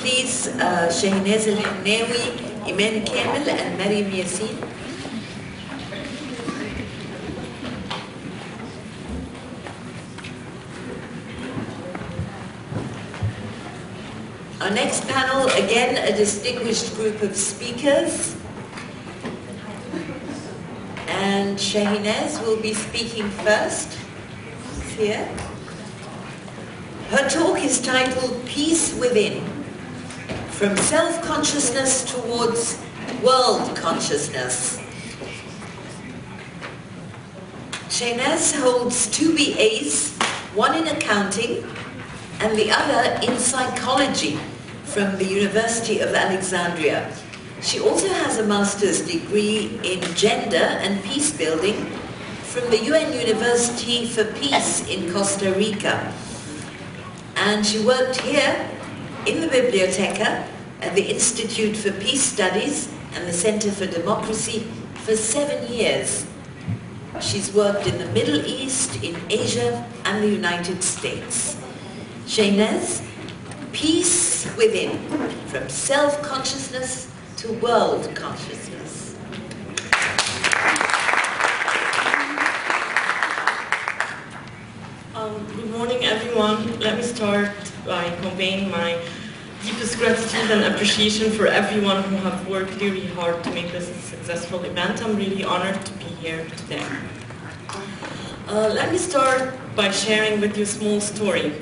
Please, Shahinaz El Hennawi, Iman Kamil, and Maryam Yassin. Our next panel, again, a distinguished group of speakers. And Shahinaz will be speaking first. Here. Her talk is titled Peace Within, From Self-Consciousness Towards World Consciousness. Shahinaz holds 2 BAs, one in accounting and the other in psychology from the University of Alexandria. She also has a master's degree in gender and peace building from the UN University for Peace in Costa Rica. And she worked here in the Biblioteca at the Institute for Peace Studies and the Center for Democracy for 7 years. She's worked in the Middle East, in Asia, and the United States. Shahinaz, Peace Within, From Self-Consciousness to World Consciousness. Good morning, everyone. Let me start by conveying my deepest gratitude and appreciation for everyone who have worked really hard to make this a successful event. I'm really honored to be here today. Let me start by sharing with you a small story.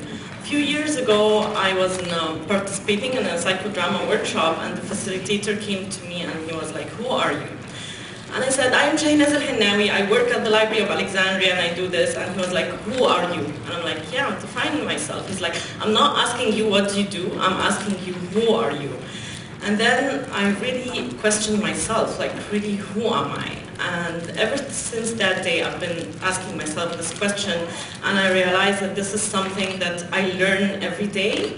A few years ago, I was participating in a psychodrama workshop, and the facilitator came to me and he was like, "Who are you?" And I said, "I'm Shahinaz El Hennawi, I work at the Library of Alexandria and I do this." And he was like, "Who are you?" And I'm like, "Yeah, I'm defining myself." He's like, "I'm not asking you what you do, I'm asking you who are you?" And then I really questioned myself, like, really, who am I? And ever since that day, I've been asking myself this question, and I realized that this is something that I learn every day.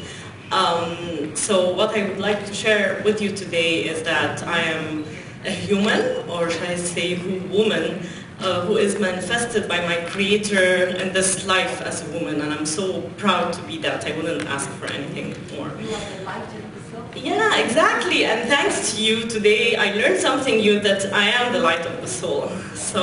So what I would like to share with you today is that I am a human, or should I say woman, who is manifested by my creator in this life as a woman, and I'm so proud to be that. I wouldn't ask for anything more. Yeah, exactly, and thanks to you today, I learned something new, that I am the light of the soul. So,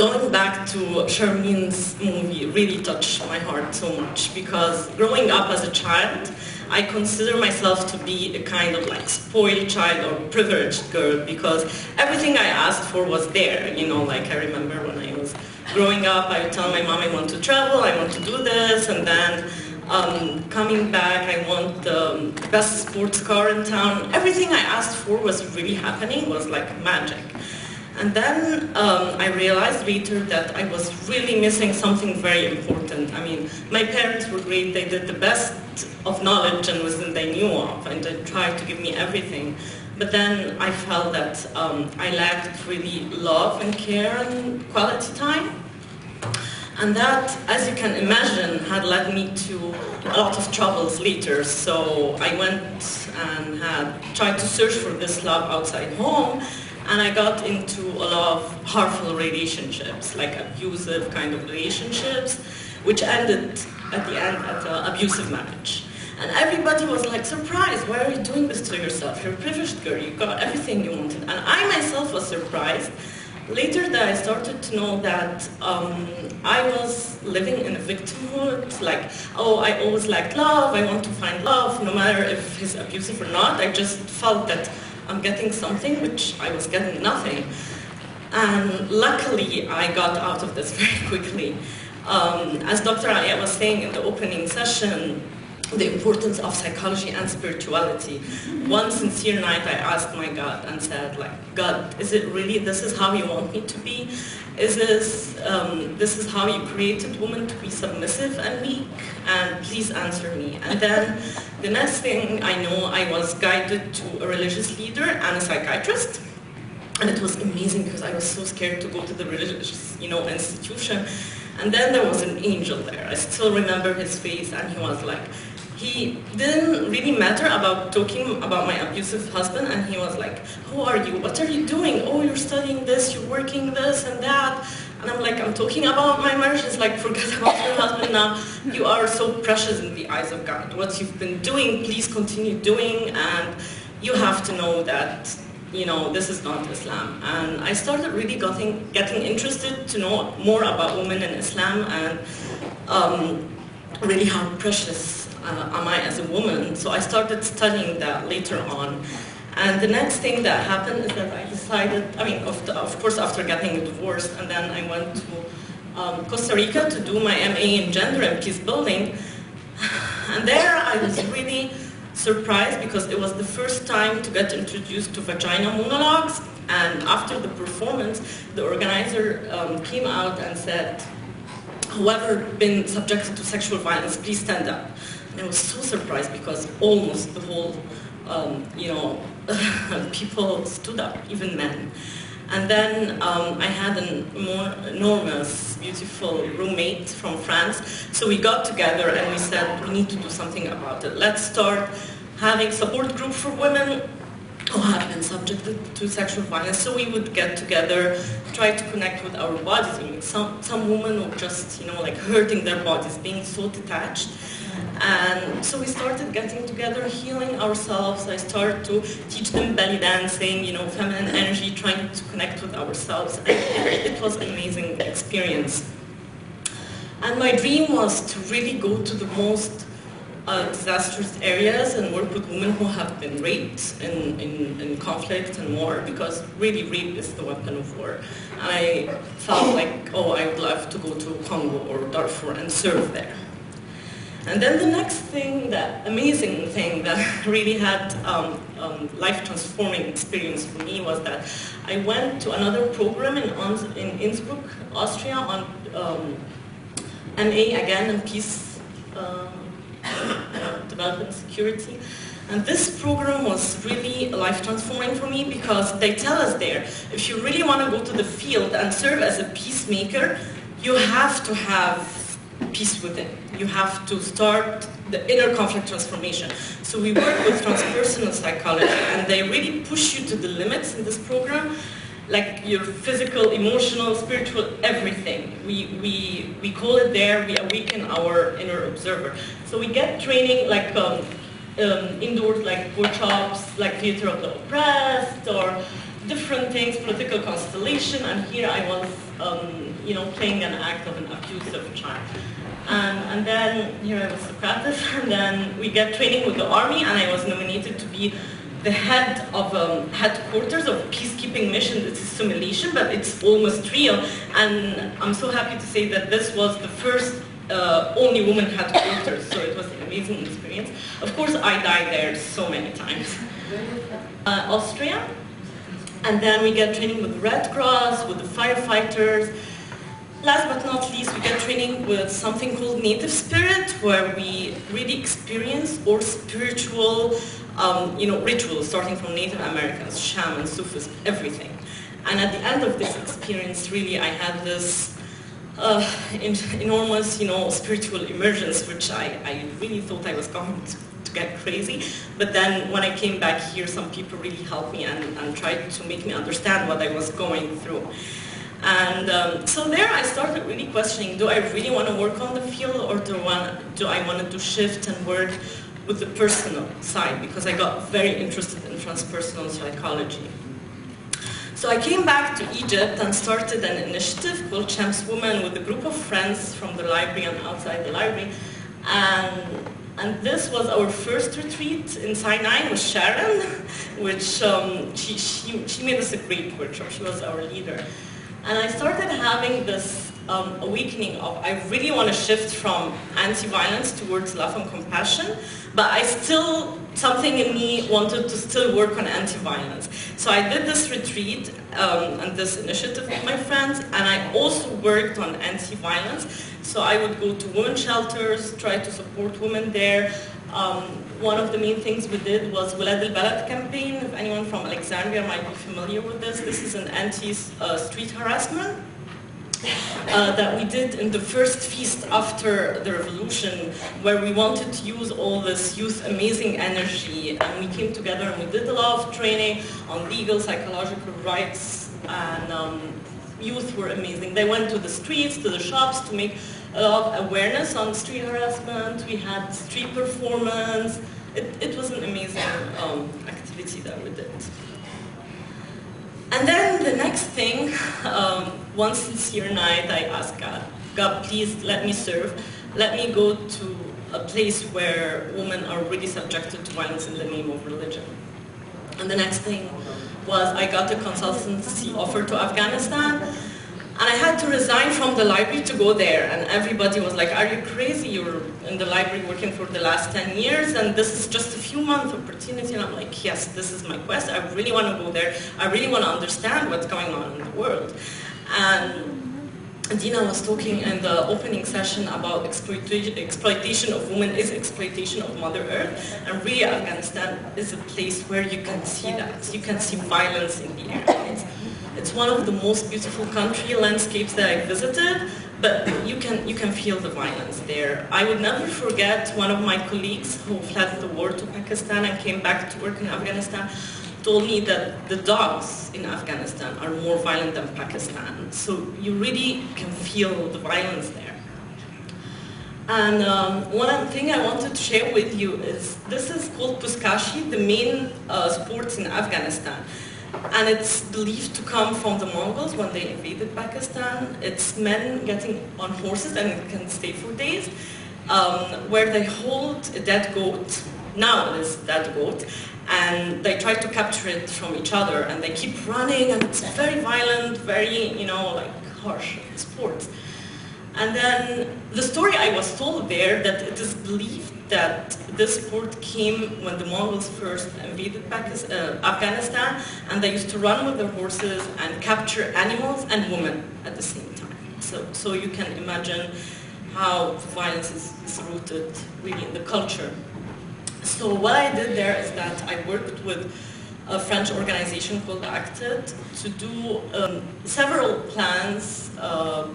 going back to Sharmin's movie really touched my heart so much, because growing up as a child, I consider myself to be a kind of like spoiled child or privileged girl, because everything I asked for was there, you know, like I remember when I was growing up, I would tell my mom I want to travel, I want to do this, and then coming back, I want the best sports car in town. Everything I asked for was really happening, was like magic. And then I realized later that I was really missing something very important. I mean, my parents were great, they did the best of knowledge and wisdom they knew of, and they tried to give me everything. But then I felt that I lacked really love and care and quality time. And that, as you can imagine, had led me to a lot of troubles later. So I went and had tried to search for this love outside home, and I got into a lot of harmful relationships, like abusive kind of relationships, which ended at the end at an abusive marriage. And everybody was like, surprised, why are you doing this to yourself? You're a privileged girl, you got everything you wanted. And I myself was surprised. Later that I started to know that I was living in a victimhood, like, oh, I always lacked love, I want to find love, no matter if he's abusive or not. I just felt that I'm getting something, which I was getting nothing. And luckily, I got out of this very quickly. As Dr. Alia was saying in the opening session, the importance of psychology and spirituality. One sincere night I asked my God and said, like, God, is it really, this is how you want me to be? Is this is how you created women to be submissive and weak? And please answer me. And then the next thing I know, I was guided to a religious leader and a psychiatrist. And it was amazing because I was so scared to go to the religious, institution. And then there was an angel there. I still remember his face, and he was like, he didn't really matter about talking about my abusive husband, and he was like, who are you? What are you doing? Oh, you're studying this, you're working this and that. And I'm like, I'm talking about my marriage. It's like, forget about your husband now. You are so precious in the eyes of God. What you've been doing, please continue doing. And you have to know that, you know, this is not Islam. And I started really getting interested to know more about women in Islam and really how precious am I as a woman. So I started studying that later on. And the next thing that happened is that I decided, I mean, of course after getting divorced, and then I went to Costa Rica to do my MA in gender and peace building. And there I was really surprised because it was the first time to get introduced to vagina monologues. And after the performance, the organizer came out and said, whoever been subjected to sexual violence, please stand up. And I was so surprised because almost the whole, you know, people stood up, even men. And then I had an enormous, beautiful roommate from France. So we got together and we said, we need to do something about it. Let's start having support group for women who have been subjected to sexual violence. So we would get together, try to connect with our bodies. I mean, some women were just, you know, like hurting their bodies, being so detached. And so we started getting together, healing ourselves. I started to teach them belly dancing, you know, feminine energy, trying to connect with ourselves. And it was an amazing experience. And my dream was to really go to the most disastrous areas and work with women who have been raped in conflict and war, because really rape is the weapon of war. And I felt like, oh, I would love to go to Congo or Darfur and serve there. And then the next thing, that amazing thing that really had life-transforming experience for me was that I went to another program in Innsbruck, Austria, on MA again in peace, development, security. And this program was really life-transforming for me because they tell us there, if you really want to go to the field and serve as a peacemaker, you have to have peace within. You have to start the inner conflict transformation. So we work with transpersonal psychology, and they really push you to the limits in this program, like your physical, emotional, spiritual, everything. We call it there, we awaken our inner observer. So we get training like indoors, like workshops, like theater of the oppressed, or different things, political constellation, and here I was, you know, playing an act of an abusive child. And then here I was Socrates, and then we get training with the army, and I was nominated to be the head of headquarters of a peacekeeping mission. It's a simulation, but it's almost real. And I'm so happy to say that this was the first only woman headquarters, so it was an amazing experience. Of course, I died there so many times. Austria. And then we get training with the Red Cross, with the firefighters. Last but not least, we get training with something called Native Spirit, where we really experience our spiritual, you know, rituals, starting from Native Americans, shamans, Sufis, everything. And at the end of this experience, really, I had this enormous, you know, spiritual emergence, which I really thought I was going to get crazy. But then when I came back here, some people really helped me and tried to make me understand what I was going through. And so there I started really questioning, do I really want to work on the field, or do I want to shift and work with the personal side, because I got very interested in transpersonal psychology. So I came back to Egypt and started an initiative called Champs Women with a group of friends from the library and outside the library. And this was our first retreat in Sinai with Sharon, which she made us a great workshop. She was our leader. And I started having this awakening of, I really want to shift from anti-violence towards love and compassion, but I still, something in me wanted to still work on anti-violence. So I did this retreat and this initiative with my friends, and I also worked on anti-violence. So I would go to women's shelters, try to support women there. One of the main things we did was Walad al-Balad campaign. If anyone from Alexandria might be familiar with this, this is an anti-street harassment that we did in the first feast after the revolution, where we wanted to use all this youth amazing energy, and we came together and we did a lot of training on legal, psychological rights, and youth were amazing. They went to the streets, to the shops to make a lot of awareness on street harassment. We had street performance. It was an amazing activity that we did. And then the next thing, one sincere night, I asked God, please let me serve. Let me go to a place where women are really subjected to violence in the name of religion. And the next thing was I got a consultancy offer to Afghanistan, and I had to resign from the library to go there. And everybody was like, are you crazy? You're in the library working for the last 10 years, and this is just a few months opportunity. And I'm like, yes, this is my quest. I really want to go there. I really want to understand what's going on in the world. And Dina was talking in the opening session about exploitation of women is exploitation of Mother Earth, and really Afghanistan is a place where you can see that. You can see violence in the air. It's one of the most beautiful country landscapes that I visited, but you can feel the violence there. I would never forget one of my colleagues who fled the war to Pakistan and came back to work in Afghanistan told me that the dogs in Afghanistan are more violent than Pakistan. So you really can feel the violence there. And one thing I wanted to share with you is, this is called puskashi, the main sport in Afghanistan. And it's believed to come from the Mongols when they invaded Pakistan. It's men getting on horses, and it can stay for days, where they hold a dead goat. Now it is dead goat. And they try to capture it from each other, and they keep running, and it's very violent, very, like harsh sport. And then the story I was told there, that it is believed that this sport came when the Mongols first invaded Afghanistan, and they used to run with their horses and capture animals and women at the same time. So you can imagine how violence is rooted really in the culture. So what I did there is that I worked with a French organization called Acted to do several plans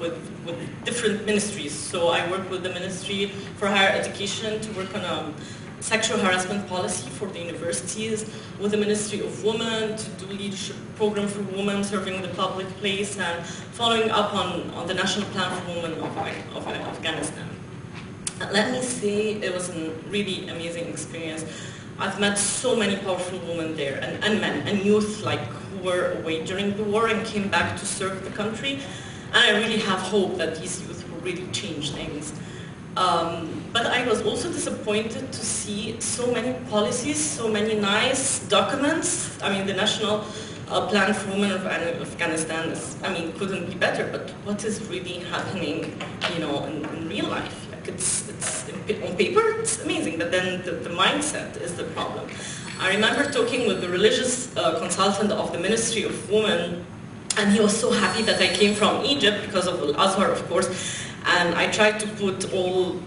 with different ministries. So I worked with the Ministry for Higher Education to work on a sexual harassment policy for the universities, with the Ministry of Women to do leadership program for women serving the public place, and following up on the National Plan for Women of Afghanistan. Let me say, it was a really amazing experience. I've met so many powerful women there, and men, and youth who were away during the war and came back to serve the country. And I really have hope that these youth will really change things. But I was also disappointed to see so many policies, so many nice documents. I mean, the National Plan for Women of Afghanistan couldn't be better, but what is really happening, in real life? It's on paper, it's amazing, but then the mindset is the problem. I remember talking with the religious consultant of the Ministry of Women, and he was so happy that I came from Egypt because of Al-Azhar, of course, and I tried to put all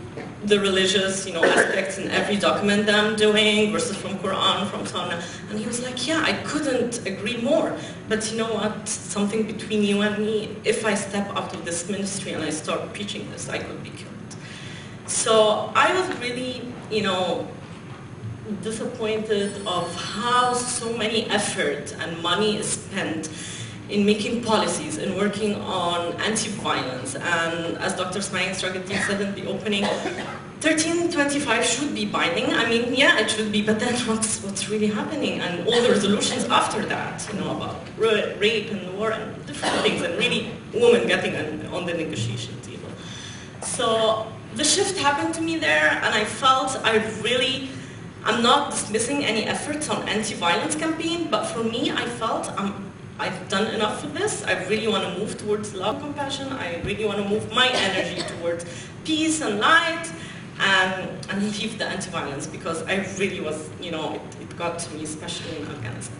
the religious, aspects in every document that I'm doing, verses from Quran, from Sunnah, and he was like, yeah, I couldn't agree more, but you know what, something between you and me, if I step out of this ministry and I start preaching this, I could be killed. So I was really, disappointed of how so many effort and money is spent in making policies and working on anti-violence. And as Dr. Smail Stragatin said in the opening, 1325 should be binding. Yeah, it should be, but then what's really happening? And all the resolutions after that, about rape and war and different things, and really women getting on the negotiation table. So the shift happened to me there, and I felt I'm not dismissing any efforts on anti-violence campaign, but for me, I felt I've done enough of this. I really want to move towards love and compassion. I really want to move my energy towards peace and light, and leave the anti-violence, because I really was, it got to me, especially in Afghanistan.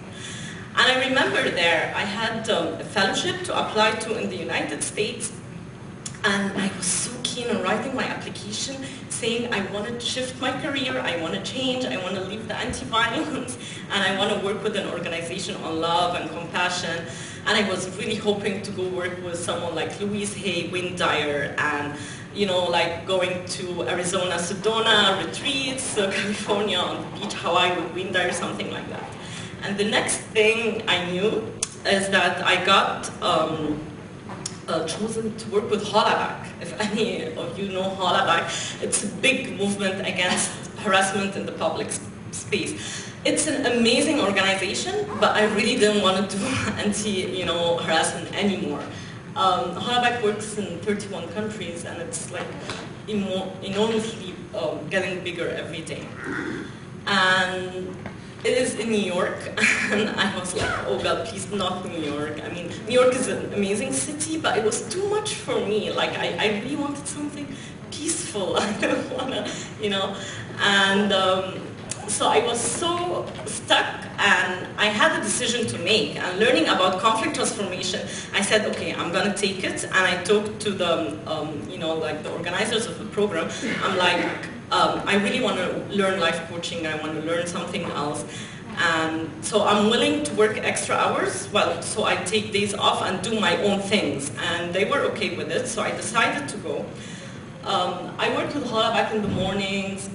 And I remember there, I had a fellowship to apply to in the United States, and I was so keen on writing my application, saying I want to shift my career, I want to change, I want to leave the anti-violence, and I want to work with an organization on love and compassion. And I was really hoping to go work with someone like Louise Hay, Wayne Dyer, and going to Arizona, Sedona retreats, California on the beach, Hawaii with Wayne Dyer, something like that. And the next thing I knew is that I got chosen to work with Hollaback. If any of you know Hollaback, it's a big movement against harassment in the public space. It's an amazing organization, but I really didn't want to do anti-harassment anymore. Hollaback works in 31 countries, and it's like enormously getting bigger every day. And it is in New York, and I was like, oh God, please not New York. I mean, New York is an amazing city, but it was too much for me. Like, I really wanted something peaceful. I don't want to, and so I was so stuck, and I had a decision to make. And learning about conflict transformation, I said, okay, I'm going to take it. And I talked to the, the organizers of the program. I'm like, I really want to learn life coaching. I want to learn something else. And so I'm willing to work extra hours. Well, so I take days off and do my own things. And they were okay with it, so I decided to go. I worked with Hollaback in the mornings.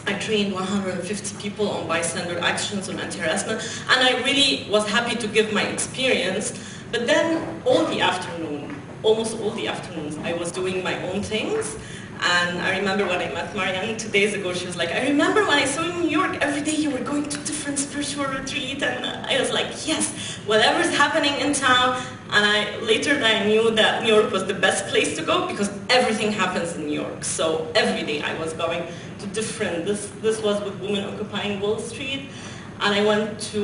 I trained 150 people on bystander actions on anti-harassment, and I really was happy to give my experience. But then almost all the afternoons, I was doing my own things. And I remember when I met Marianne 2 days ago, she was like, I remember when I saw you in New York, every day you were going to different spiritual retreat. And I was like, yes, whatever's happening in town. And later I knew that New York was the best place to go because everything happens in New York. So every day I was going to different, this was with Women Occupying Wall Street. And I went to,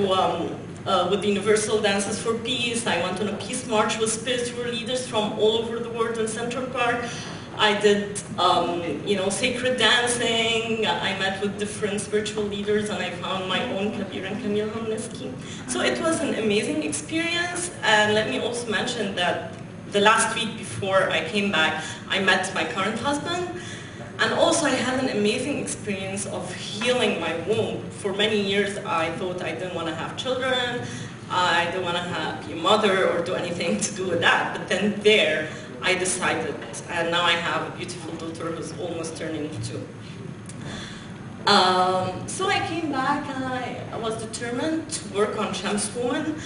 with the Universal Dances for Peace, I went on a peace march with spiritual leaders from all over the world in Central Park. I did, sacred dancing. I met with different spiritual leaders, and I found my own Kabir and Camille Hamneski. So it was an amazing experience. And let me also mention that the last week before I came back, I met my current husband. And also I had an amazing experience of healing my womb. For many years, I thought I didn't want to have children. I didn't want to be a mother or do anything to do with that. But then I decided, and now I have a beautiful daughter who's almost turning 2. So I came back, and I was determined to work on Shams Woman.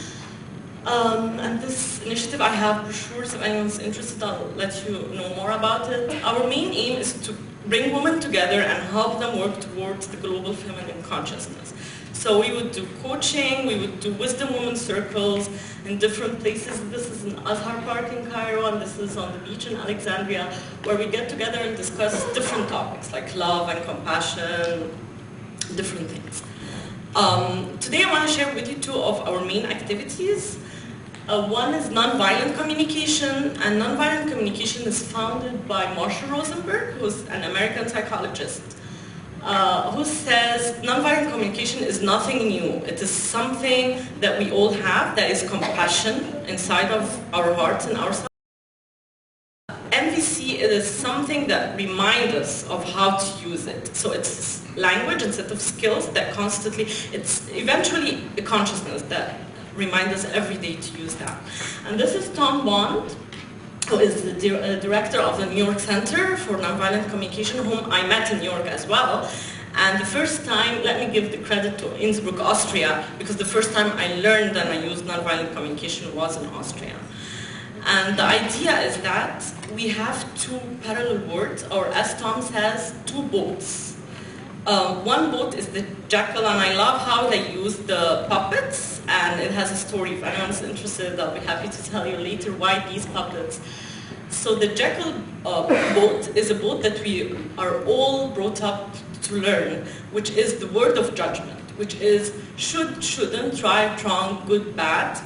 And this initiative, I have brochures. If anyone's interested, I'll let you know more about it. Our main aim is to bring women together and help them work towards the global feminine consciousness. So we would do coaching, we would do wisdom women circles in different places. This is in Azhar Park in Cairo, and this is on the beach in Alexandria, where we get together and discuss different topics like love and compassion, different things. Today I want to share with you 2 of our main activities. One is nonviolent communication, and nonviolent communication is founded by Marshall Rosenberg, who's an American psychologist, who says nonviolent communication is nothing new. It is something that we all have, that is compassion inside of our hearts and ourselves. MVC is something that reminds us of how to use it. So it's language and set of skills that constantly, it's eventually a consciousness that reminds us every day to use that. And this is Tom Bond, who is the director of the New York Center for Nonviolent Communication, whom I met in New York as well. And the first time, let me give the credit to Innsbruck, Austria, because the first time I learned and I used nonviolent communication was in Austria. And the idea is that we have 2 parallel words, or as Tom says, 2 boats. One boat is the jackal, and I love how they use the puppets, and it has a story. If anyone's interested, I'll be happy to tell you later why these puppets. So the jackal boat is a boat that we are all brought up to learn, which is the word of judgment, which is should, shouldn't, right, wrong, good, bad.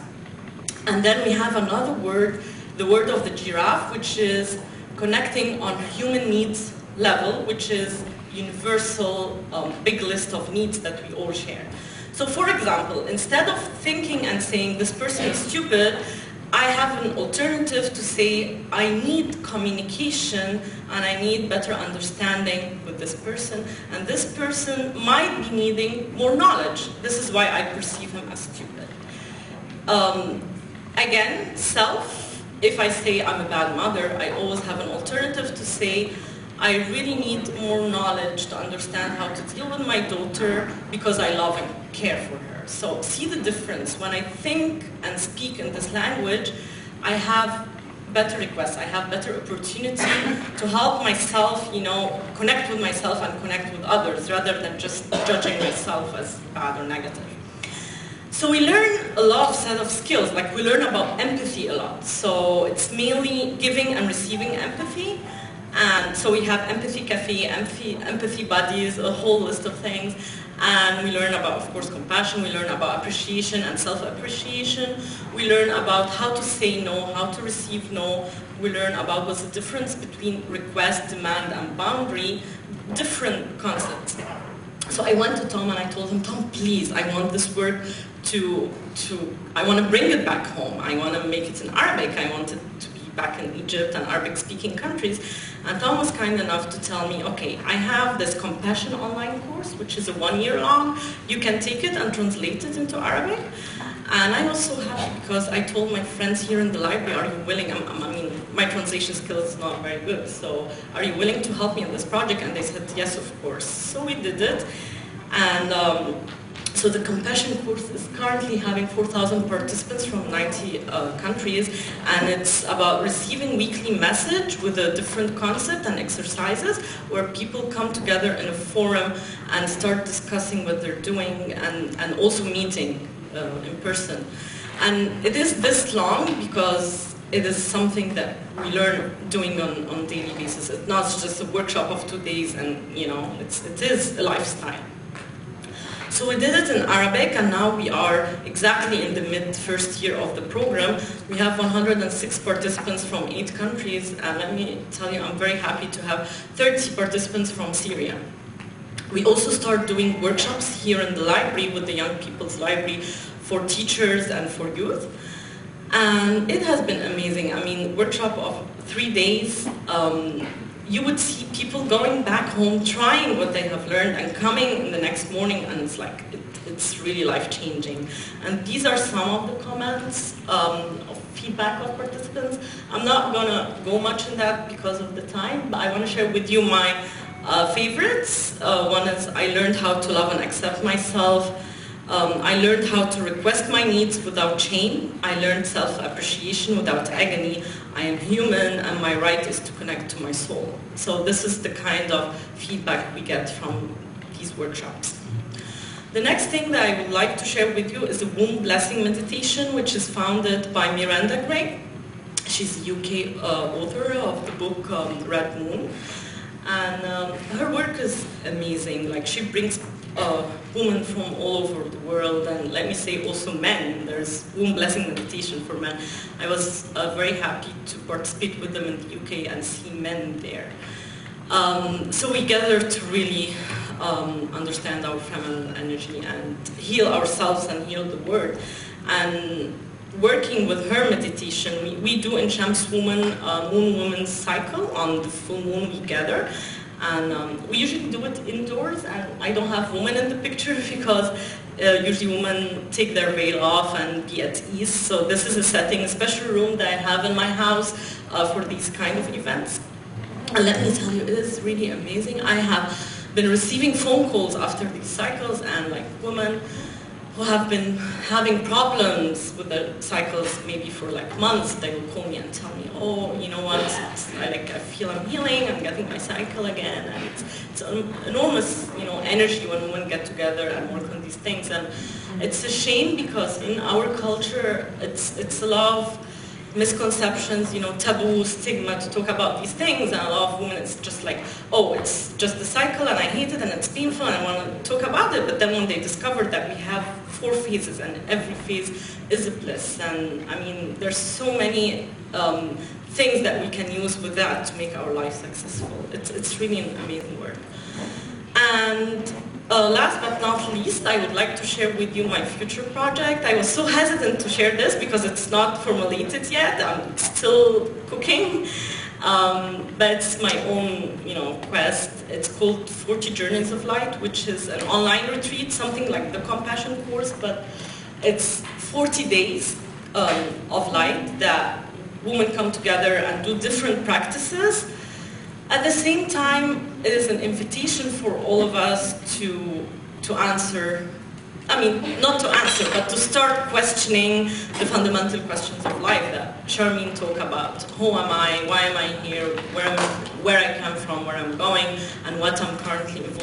And then we have another word, the word of the giraffe, which is connecting on human needs level, which is universal big list of needs that we all share. So for example, instead of thinking and saying this person is stupid, I have an alternative to say I need communication and I need better understanding with this person, and this person might be needing more knowledge. This is why I perceive him as stupid. Again, self, if I say I'm a bad mother, I always have an alternative to say I really need more knowledge to understand how to deal with my daughter because I love and care for her. So see the difference. When I think and speak in this language, I have better requests. I have better opportunity to help myself, connect with myself and connect with others rather than just judging myself as bad or negative. So we learn a lot of set of skills, like we learn about empathy a lot. So it's mainly giving and receiving empathy. And so we have empathy cafe, empathy buddies, a whole list of things. And we learn about, of course, compassion. We learn about appreciation and self-appreciation. We learn about how to say no, how to receive no. We learn about what's the difference between request, demand, and boundary, different concepts. So I went to Tom and I told him, Tom, please, I want this word I want to bring it back home. I want to make it in Arabic. I want it to be back in Egypt and Arabic-speaking countries. And Tom was kind enough to tell me, okay, I have this compassion online course, which is a 1 year long. You can take it and translate it into Arabic. And I was so happy because I told my friends here in the library, are you willing? I mean, my translation skills is not very good, so are you willing to help me in this project? And they said, yes, of course. So we did it. And so the compassion course is currently having 4,000 participants from 90 countries, and it's about receiving weekly message with a different concept and exercises where people come together in a forum and start discussing what they're doing and also meeting in person. And it is this long because it is something that we learn doing on daily basis. It's not just a workshop of 2 days and, it is a lifestyle. So we did it in Arabic, and now we are exactly in the mid-first year of the program. We have 106 participants from 8 countries, and let me tell you, I'm very happy to have 30 participants from Syria. We also start doing workshops here in the library with the Young People's Library for teachers and for youth. And it has been amazing. I mean, workshop of 3 days, you would see people going back home, trying what they have learned, and coming the next morning, and it's like, it's really life-changing. And these are some of the comments of feedback of participants. I'm not gonna go much in that because of the time, but I want to share with you my favorites. One is, I learned how to love and accept myself. I learned how to request my needs without shame. I learned self-appreciation without agony. I am human and my right is to connect to my soul. So this is the kind of feedback we get from these workshops. The next thing that I would like to share with you is the womb blessing meditation, which is founded by Miranda Gray. She's a UK author of the book Red Moon. And her work is amazing. Like, she brings women from all over the world, and let me say also men. There's womb blessing meditation for men. I was very happy to participate with them in the UK and see men there. So we gather to really understand our feminine energy and heal ourselves and heal the world. And working with her meditation, we do in Shams Woman, Moon Woman's cycle. On the full moon we gather. And we usually do it indoors, and I don't have women in the picture because usually women take their veil off and be at ease. So this is a setting, a special room that I have in my house for these kind of events. And let me tell you, it is really amazing. I have been receiving phone calls after these cycles, and like women who have been having problems with the cycles maybe for like months, they will call me and tell me, oh, you know what, I feel I'm healing, I'm getting my cycle again. And it's an enormous, energy when women get together and work on these things. And it's a shame because in our culture, it's a lot of misconceptions, taboo, stigma to talk about these things, and a lot of women, it's just like, oh, it's just the cycle and I hate it and it's painful and I want to talk about it. But then when they discovered that we have 4 phases and every phase is a bliss, and I mean, there's so many things that we can use with that to make our life successful. It's really an amazing work. And last but not least, I would like to share with you my future project. I was so hesitant to share this because it's not formulated yet. I'm still cooking, but it's my own, quest. It's called 40 Journeys of Light, which is an online retreat, something like the Compassion course, but it's 40 days of light that women come together and do different practices. At the same time, it is an invitation for all of us to answer I mean, not to answer, but to start questioning the fundamental questions of life that Charmaine talked about. Who am I? Why am I here? Where I come from? Where I'm going? And what I'm currently involved